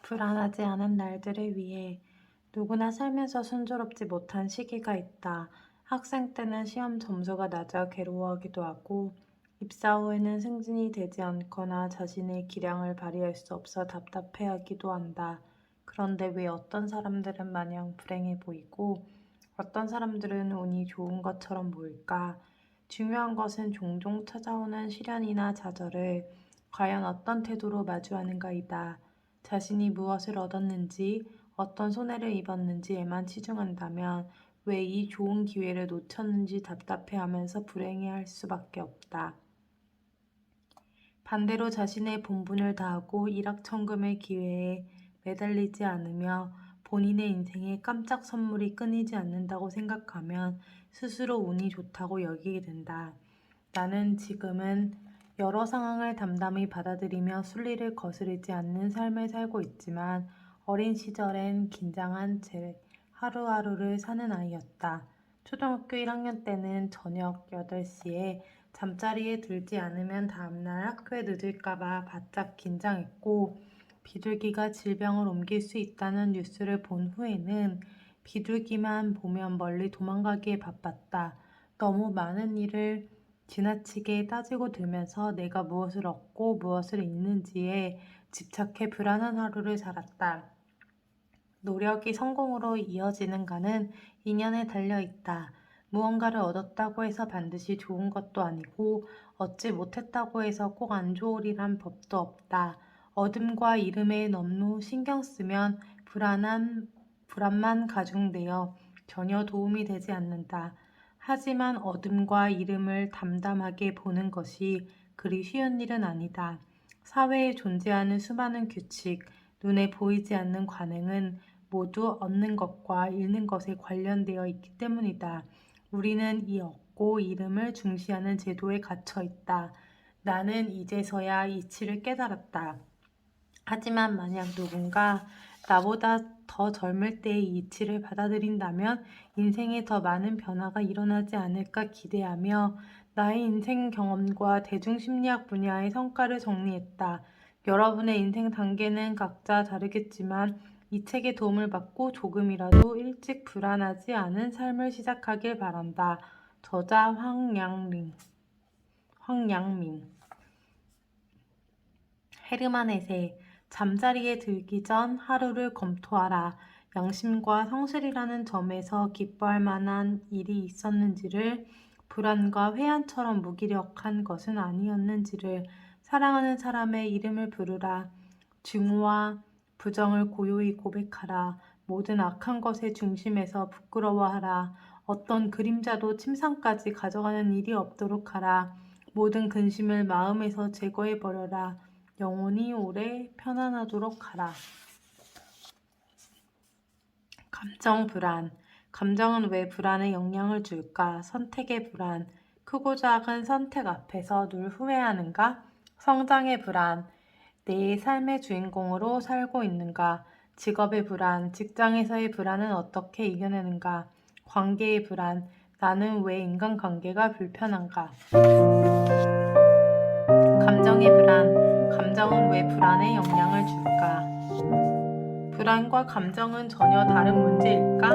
불안하지 않은 날들을 위해 누구나 살면서 순조롭지 못한 시기가 있다. 학생 때는 시험 점수가 낮아 괴로워하기도 하고 입사 후에는 승진이 되지 않거나 자신의 기량을 발휘할 수 없어 답답해하기도 한다. 그런데 왜 어떤 사람들은 마냥 불행해 보이고 어떤 사람들은 운이 좋은 것처럼 보일까? 중요한 것은 종종 찾아오는 시련이나 좌절을 과연 어떤 태도로 마주하는가이다. 자신이 무엇을 얻었는지, 어떤 손해를 입었는지에만 치중한다면 왜 이 좋은 기회를 놓쳤는지 답답해하면서 불행해할 수밖에 없다. 반대로 자신의 본분을 다하고 일확천금의 기회에 매달리지 않으며 본인의 인생에 깜짝 선물이 끊이지 않는다고 생각하면 스스로 운이 좋다고 여기게 된다. 나는 지금은 여러 상황을 담담히 받아들이며 순리를 거스르지 않는 삶을 살고 있지만 어린 시절엔 긴장한 채 하루하루를 사는 아이였다. 초등학교 1학년 때는 저녁 8시에 잠자리에 들지 않으면 다음날 학교에 늦을까봐 바짝 긴장했고 비둘기가 질병을 옮길 수 있다는 뉴스를 본 후에는 비둘기만 보면 멀리 도망가기에 바빴다. 너무 많은 일을 지나치게 따지고 들면서 내가 무엇을 얻고 무엇을 잃는지에 집착해 불안한 하루를 살았다. 노력이 성공으로 이어지는가는 인연에 달려 있다. 무언가를 얻었다고 해서 반드시 좋은 것도 아니고 얻지 못했다고 해서 꼭 안 좋으리란 법도 없다. 어둠과 이름에 너무 신경 쓰면 불안만 가중되어 전혀 도움이 되지 않는다. 하지만 어둠과 이름을 담담하게 보는 것이 그리 쉬운 일은 아니다. 사회에 존재하는 수많은 규칙, 눈에 보이지 않는 관행은 모두 얻는 것과 잃는 것에 관련되어 있기 때문이다. 우리는 이 얻고 잃음을 중시하는 제도에 갇혀 있다. 나는 이제서야 이치를 깨달았다. 하지만 만약 누군가 나보다 더 젊을 때의 이치를 받아들인다면 인생에 더 많은 변화가 일어나지 않을까 기대하며 나의 인생 경험과 대중심리학 분야의 성과를 정리했다. 여러분의 인생 단계는 각자 다르겠지만 이 책의 도움을 받고 조금이라도 일찍 불안하지 않은 삶을 시작하길 바란다. 저자 황양민 헤르만 헤세 잠자리에 들기 전 하루를 검토하라. 양심과 성실이라는 점에서 기뻐할 만한 일이 있었는지를, 불안과 회한처럼 무기력한 것은 아니었는지를, 사랑하는 사람의 이름을 부르라. 증오와 부정을 고요히 고백하라. 모든 악한 것의 중심에서 부끄러워하라. 어떤 그림자도 침상까지 가져가는 일이 없도록 하라. 모든 근심을 마음에서 제거해버려라. 영혼이 오래 편안하도록 하라. 감정 불안. 감정은 왜 불안에 영향을 줄까? 선택의 불안. 크고 작은 선택 앞에서 늘 후회하는가? 성장의 불안. 내 삶의 주인공으로 살고 있는가? 직업의 불안. 직장에서의 불안은 어떻게 이겨내는가? 관계의 불안. 나는 왜 인간관계가 불편한가? 감정의 불안. 감정은 왜 불안에 영향을 줄까? 불안과 감정은 전혀 다른 문제일까?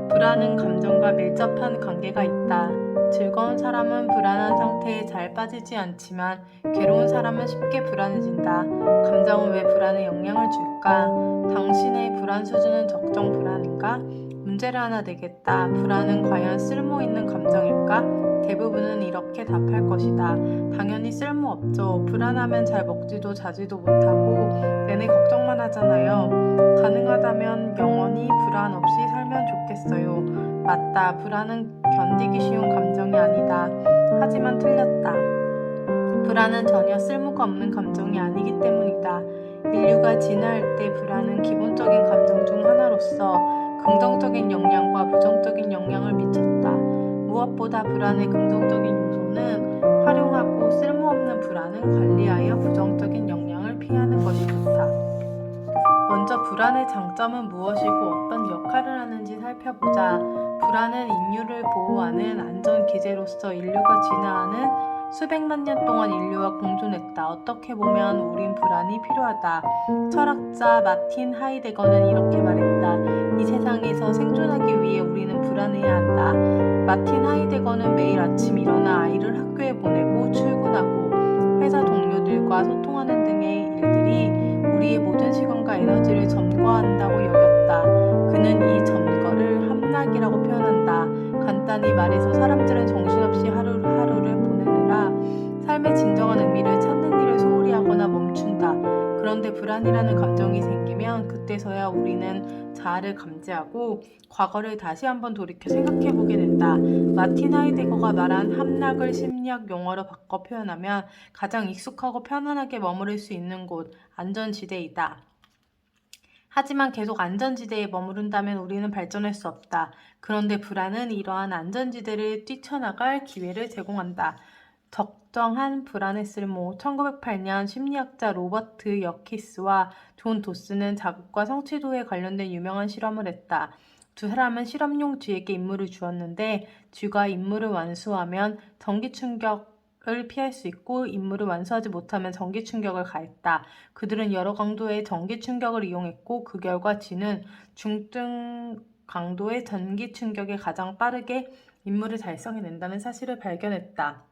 불안은 감정과 밀접한 관계가 있다. 즐거운 사람은 불안한 상태에 잘 빠지지 않지만 괴로운 사람은 쉽게 불안해진다. 감정은 왜 불안에 영향을 줄까? 당신의 불안 수준은 적정 불안인가? 문제를 하나 내겠다. 불안은 과연 쓸모있는 감정일까? 대부분은 이렇게 답할 것이다. 당연히 쓸모없죠. 불안하면 잘 먹지도 자지도 못하고 내내 걱정만 하잖아요. 가능한 가능하다면 영원히 불안 없이 살면 좋겠어요. 맞다. 불안은 견디기 쉬운 감정이 아니다. 하지만 틀렸다. 불안은 전혀 쓸모가 없는 감정이 아니기 때문이다. 인류가 진화할 때 불안은 기본적인 감정 중 하나로서 긍정적인 영향과 부정적인 영향을 미쳤다. 무엇보다 불안의 긍정적인 요소는 활용하고 쓸모없는 불안은 관리하여 부정적인 영향을 피하는 것이 좋다. 먼저 불안의 장점은 무엇이고 어떤 역할을 하는지 살펴보자. 불안은 인류를 보호하는 안전기제로서 인류가 진화하는 수백만 년 동안 인류와 공존했다. 어떻게 보면 우린 불안이 필요하다. 철학자 마틴 하이데거는 이렇게 말했다. 이 세상에서 생존하기 위해 우리는 불안해야 한다. 마틴 하이데거는 매일 아침 일어나 아이를 학교에 보내고 출근하고 회사 동료들과 소통하는 등의 일들이 우리의 모든 시간과 에너지를 점거한다고 여겼다. 그는 이 점거를 함락이라고 표현한다. 간단히 말해서 사람들은 정신없이 하루를 보내느라 삶의 진정한 의미를 찾는 일을 소홀히 하거나 멈춘다. 그런데 불안이라는 감정이 생기면 그때서야 우리는 자아를 감지하고 과거를 다시 한번 돌이켜 생각해보게 된다. 마틴 하이데거가 말한 함락을 심리학 용어로 바꿔 표현하면 가장 익숙하고 편안하게 머무를 수 있는 곳, 안전지대이다. 하지만 계속 안전지대에 머무른다면 우리는 발전할 수 없다. 그런데 불안은 이러한 안전지대를 뛰쳐나갈 기회를 제공한다. 적정한 불안의 쓸모. 1908년 심리학자 로버트 여키스와 존 도스는 자극과 성취도에 관련된 유명한 실험을 했다. 두 사람은 실험용 쥐에게 임무를 주었는데 쥐가 임무를 완수하면 전기 충격을 피할 수 있고 임무를 완수하지 못하면 전기 충격을 가했다. 그들은 여러 강도의 전기 충격을 이용했고 그 결과 쥐는 중등 강도의 전기 충격에 가장 빠르게 임무를 달성해낸다는 사실을 발견했다.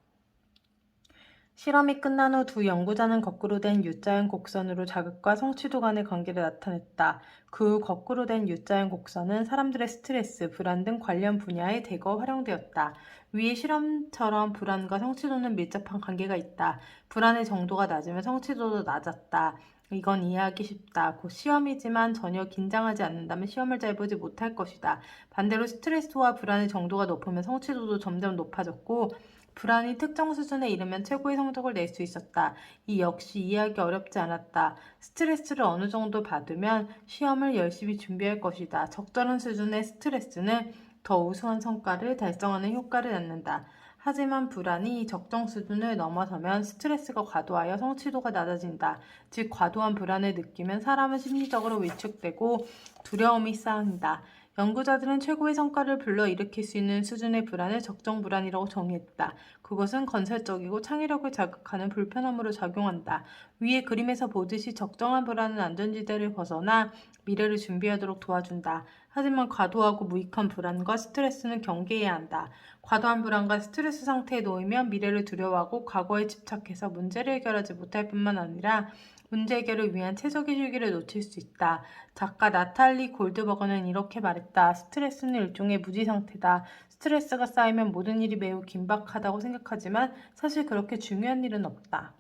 실험이 끝난 후 두 연구자는 거꾸로 된 U자형 곡선으로 자극과 성취도 간의 관계를 나타냈다. 그 후 거꾸로 된 U자형 곡선은 사람들의 스트레스, 불안 등 관련 분야에 대거 활용되었다. 위의 실험처럼 불안과 성취도는 밀접한 관계가 있다. 불안의 정도가 낮으면 성취도도 낮았다. 이건 이해하기 쉽다. 곧 시험이지만 전혀 긴장하지 않는다면 시험을 잘 보지 못할 것이다. 반대로 스트레스와 불안의 정도가 높으면 성취도도 점점 높아졌고 불안이 특정 수준에 이르면 최고의 성적을 낼 수 있었다. 이 역시 이해하기 어렵지 않았다. 스트레스를 어느 정도 받으면 시험을 열심히 준비할 것이다. 적절한 수준의 스트레스는 더 우수한 성과를 달성하는 효과를 낳는다. 하지만 불안이 적정 수준을 넘어서면 스트레스가 과도하여 성취도가 낮아진다. 즉 과도한 불안을 느끼면 사람은 심리적으로 위축되고 두려움이 쌓인다. 연구자들은 최고의 성과를 불러일으킬 수 있는 수준의 불안을 적정 불안이라고 정의했다. 그것은 건설적이고 창의력을 자극하는 불편함으로 작용한다. 위의 그림에서 보듯이 적정한 불안은 안전지대를 벗어나 미래를 준비하도록 도와준다. 하지만 과도하고 무익한 불안과 스트레스는 경계해야 한다. 과도한 불안과 스트레스 상태에 놓이면 미래를 두려워하고 과거에 집착해서 문제를 해결하지 못할 뿐만 아니라 문제 해결을 위한 최적의 시기를 놓칠 수 있다. 작가 나탈리 골드버거는 이렇게 말했다. 스트레스는 일종의 무지 상태다. 스트레스가 쌓이면 모든 일이 매우 긴박하다고 생각하지만 사실 그렇게 중요한 일은 없다.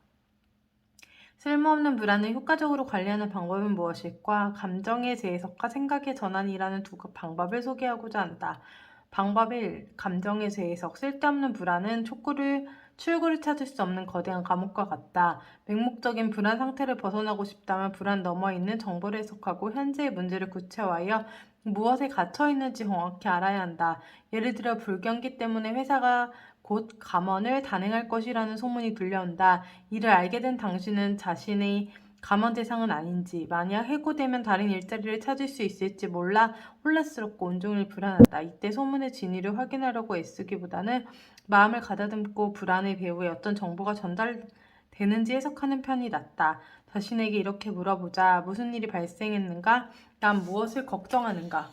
쓸모없는 불안을 효과적으로 관리하는 방법은 무엇일까? 감정의 재해석과 생각의 전환이라는 두 방법을 소개하고자 한다. 방법 1. 감정의 재해석. 쓸데없는 불안은 출구를 찾을 수 없는 거대한 감옥과 같다. 맹목적인 불안 상태를 벗어나고 싶다면 불안 너머에 있는 정보를 해석하고 현재의 문제를 구체화하여 무엇에 갇혀 있는지 정확히 알아야 한다. 예를 들어 불경기 때문에 회사가 곧 감원을 단행할 것이라는 소문이 들려온다. 이를 알게 된 당신은 자신의 감원 대상은 아닌지, 만약 해고되면 다른 일자리를 찾을 수 있을지 몰라 혼란스럽고 온종일 불안하다. 이때 소문의 진위를 확인하려고 애쓰기보다는 마음을 가다듬고 불안의 배후에 어떤 정보가 전달되는지 해석하는 편이 낫다. 자신에게 이렇게 물어보자. 무슨 일이 발생했는가? 난 무엇을 걱정하는가?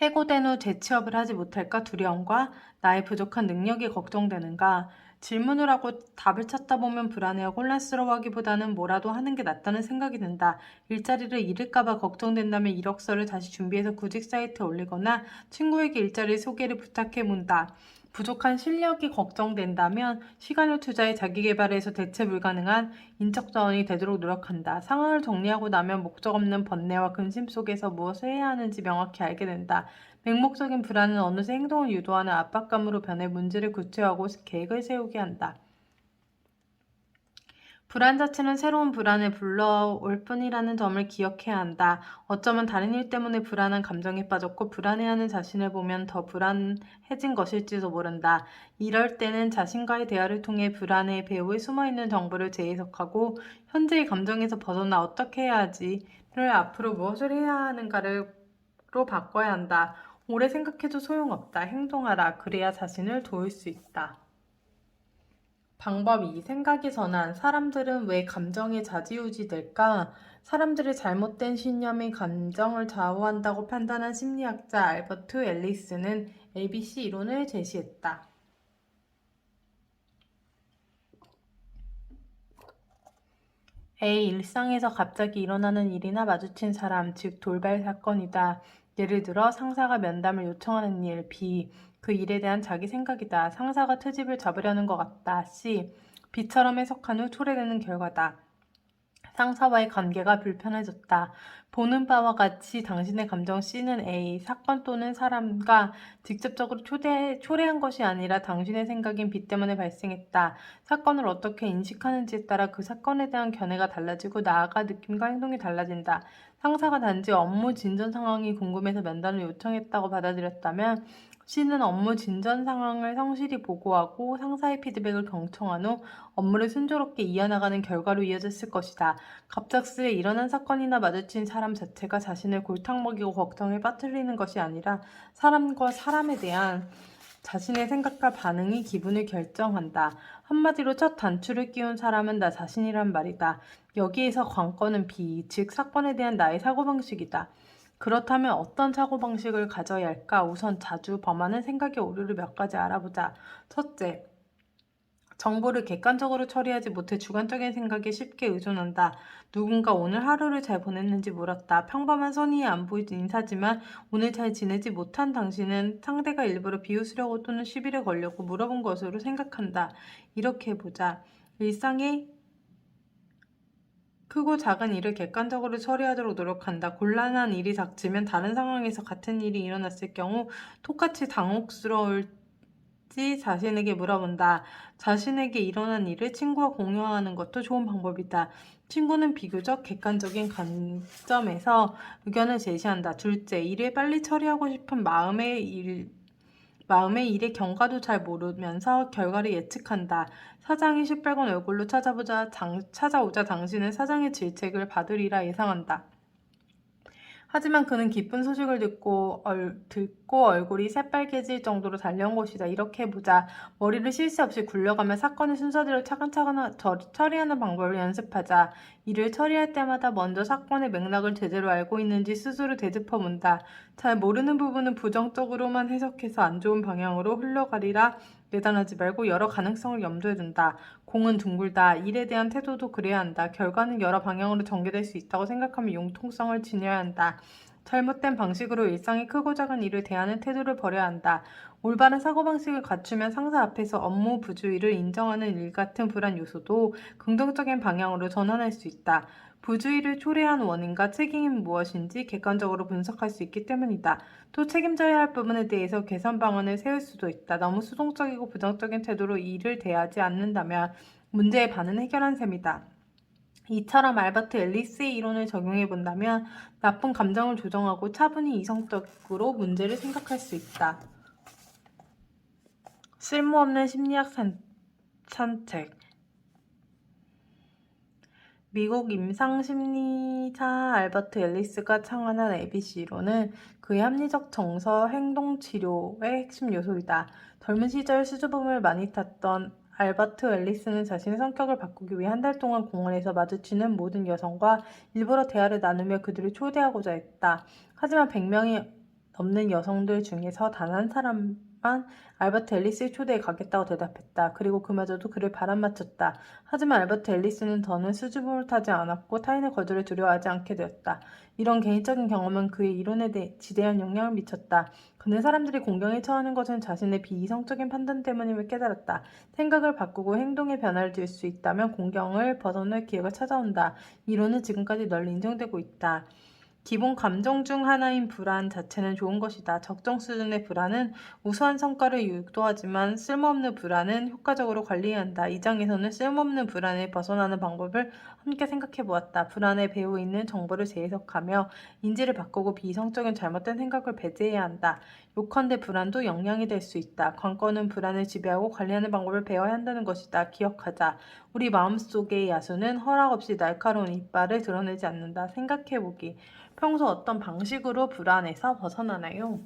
해고된 후 재취업을 하지 못할까 두려움과 나의 부족한 능력이 걱정되는가? 질문을 하고 답을 찾다 보면 불안해하고 혼란스러워하기보다는 뭐라도 하는 게 낫다는 생각이 든다. 일자리를 잃을까봐 걱정된다면 이력서를 다시 준비해서 구직 사이트에 올리거나 친구에게 일자리 소개를 부탁해 본다. 부족한 실력이 걱정된다면 시간을 투자해 자기 개발에서 대체 불가능한 인적 자원이 되도록 노력한다. 상황을 정리하고 나면 목적 없는 번뇌와 근심 속에서 무엇을 해야 하는지 명확히 알게 된다. 맹목적인 불안은 어느새 행동을 유도하는 압박감으로 변해 문제를 구체화하고 계획을 세우게 한다. 불안 자체는 새로운 불안을 불러올 뿐이라는 점을 기억해야 한다. 어쩌면 다른 일 때문에 불안한 감정에 빠졌고 불안해하는 자신을 보면 더 불안해진 것일지도 모른다. 이럴 때는 자신과의 대화를 통해 불안의 배후에 숨어있는 정보를 재해석하고 현재의 감정에서 벗어나 어떻게 해야 하지를 앞으로 무엇을 해야 하는가로 바꿔야 한다. 오래 생각해도 소용없다. 행동하라. 그래야 자신을 도울 수 있다. 방법 2. 생각의 전환. 사람들은 왜 감정에 좌지우지 될까? 사람들의 잘못된 신념이 감정을 좌우한다고 판단한 심리학자 알버트 앨리스는 ABC 이론을 제시했다. A. 일상에서 갑자기 일어나는 일이나 마주친 사람, 즉 돌발 사건이다. 예를 들어 상사가 면담을 요청하는 일. B. 그 일에 대한 자기 생각이다. 상사가 트집을 잡으려는 것 같다. C. B처럼 해석한 후 초래되는 결과다. 상사와의 관계가 불편해졌다. 보는 바와 같이 당신의 감정 C는 A, 사건 또는 사람과 직접적으로 초래한 것이 아니라 당신의 생각인 B 때문에 발생했다. 사건을 어떻게 인식하는지에 따라 그 사건에 대한 견해가 달라지고 나아가 느낌과 행동이 달라진다. 상사가 단지 업무 진전 상황이 궁금해서 면담을 요청했다고 받아들였다면 C는 업무 진전 상황을 성실히 보고하고 상사의 피드백을 경청한 후 업무를 순조롭게 이어나가는 결과로 이어졌을 것이다. 갑작스레 일어난 사건이나 마주친 사람 자체가 자신을 골탕 먹이고 걱정에 빠뜨리는 것이 아니라 사람과 사람에 대한 자신의 생각과 반응이 기분을 결정한다. 한마디로 첫 단추를 끼운 사람은 나 자신이란 말이다. 여기에서 관건은 B, 즉 사건에 대한 나의 사고방식이다. 그렇다면 어떤 사고방식을 가져야 할까? 우선 자주 범하는 생각의 오류를 몇 가지 알아보자. 첫째, 정보를 객관적으로 처리하지 못해 주관적인 생각에 쉽게 의존한다. 누군가 오늘 하루를 잘 보냈는지 물었다. 평범한 선의의 안부 인사지만 오늘 잘 지내지 못한 당신은 상대가 일부러 비웃으려고 또는 시비를 걸려고 물어본 것으로 생각한다. 이렇게 해보자. 일상의 크고 작은 일을 객관적으로 처리하도록 노력한다. 곤란한 일이 닥치면 다른 상황에서 같은 일이 일어났을 경우 똑같이 당혹스러울지 자신에게 물어본다. 자신에게 일어난 일을 친구와 공유하는 것도 좋은 방법이다. 친구는 비교적 객관적인 관점에서 의견을 제시한다. 둘째, 일을 빨리 처리하고 싶은 마음의 일의 경과도 잘 모르면서 결과를 예측한다. 사장이 시뻘건 얼굴로 찾아오자 당신은 사장의 질책을 받으리라 예상한다. 하지만 그는 기쁜 소식을 듣고 얼굴이 새빨개질 정도로 달려온 것이다. 이렇게 해보자. 머리를 쉴 새 없이 굴려가며 사건의 순서대로 차근차근 처리하는 방법을 연습하자. 일을 처리할 때마다 먼저 사건의 맥락을 제대로 알고 있는지 스스로 되짚어본다. 잘 모르는 부분은 부정적으로만 해석해서 안 좋은 방향으로 흘러가리라 예단하지 말고 여러 가능성을 염두에 둔다. 공은 둥글다. 일에 대한 태도도 그래야 한다. 결과는 여러 방향으로 전개될 수 있다고 생각하며 융통성을 지녀야 한다. 잘못된 방식으로 일상의 크고 작은 일을 대하는 태도를 버려야 한다. 올바른 사고방식을 갖추면 상사 앞에서 업무 부주의를 인정하는 일 같은 불안 요소도 긍정적인 방향으로 전환할 수 있다. 부주의를 초래한 원인과 책임이 무엇인지 객관적으로 분석할 수 있기 때문이다. 또 책임져야 할 부분에 대해서 개선 방안을 세울 수도 있다. 너무 수동적이고 부정적인 태도로 일을 대하지 않는다면 문제의 반은 해결한 셈이다. 이처럼 알버트 앨리스의 이론을 적용해 본다면 나쁜 감정을 조정하고 차분히 이성적으로 문제를 생각할 수 있다. 쓸모없는 심리학 산책. 미국 임상심리사 알버트 앨리스가 창안한 ABC 이론은 그의 합리적 정서 행동치료의 핵심 요소이다. 젊은 시절 수줍음을 많이 탔던 알버트 앨리스는 자신의 성격을 바꾸기 위해 한 달 동안 공원에서 마주치는 모든 여성과 일부러 대화를 나누며 그들을 초대하고자 했다. 하지만 100명이 넘는 여성들 중에서 단 한 사람만 않았지만 알버트 앨리스의 초대에 가겠다고 대답했다. 그리고 그마저도 그를 바람맞췄다. 하지만 알버트 앨리스는 더는 수줍음을 타지 않았고 타인의 거절을 두려워하지 않게 되었다. 이런 개인적인 경험은 그의 이론에 지대한 영향을 미쳤다. 그는 사람들이 공경에 처하는 것은 자신의 비이성적인 판단 때문임을 깨달았다. 생각을 바꾸고 행동에 변화를 줄 수 있다면 공경을 벗어날 기회가 찾아온다. 이론은 지금까지 널리 인정되고 있다. 기본 감정 중 하나인 불안 자체는 좋은 것이다. 적정 수준의 불안은 우수한 성과를 유도하지만 쓸모없는 불안은 효과적으로 관리해야 한다. 이 장에서는 쓸모없는 불안에 벗어나는 방법을 함께 생각해 보았다. 불안에 배후 있는 정보를 재해석하며 인지를 바꾸고 비이성적인 잘못된 생각을 배제해야 한다. 요컨대 불안도 영향이 될 수 있다. 관건은 불안을 지배하고 관리하는 방법을 배워야 한다는 것이다. 기억하자. 우리 마음속의 야수는 허락 없이 날카로운 이빨을 드러내지 않는다. 생각해 보기. 평소 어떤 방식으로 불안에서 벗어나나요?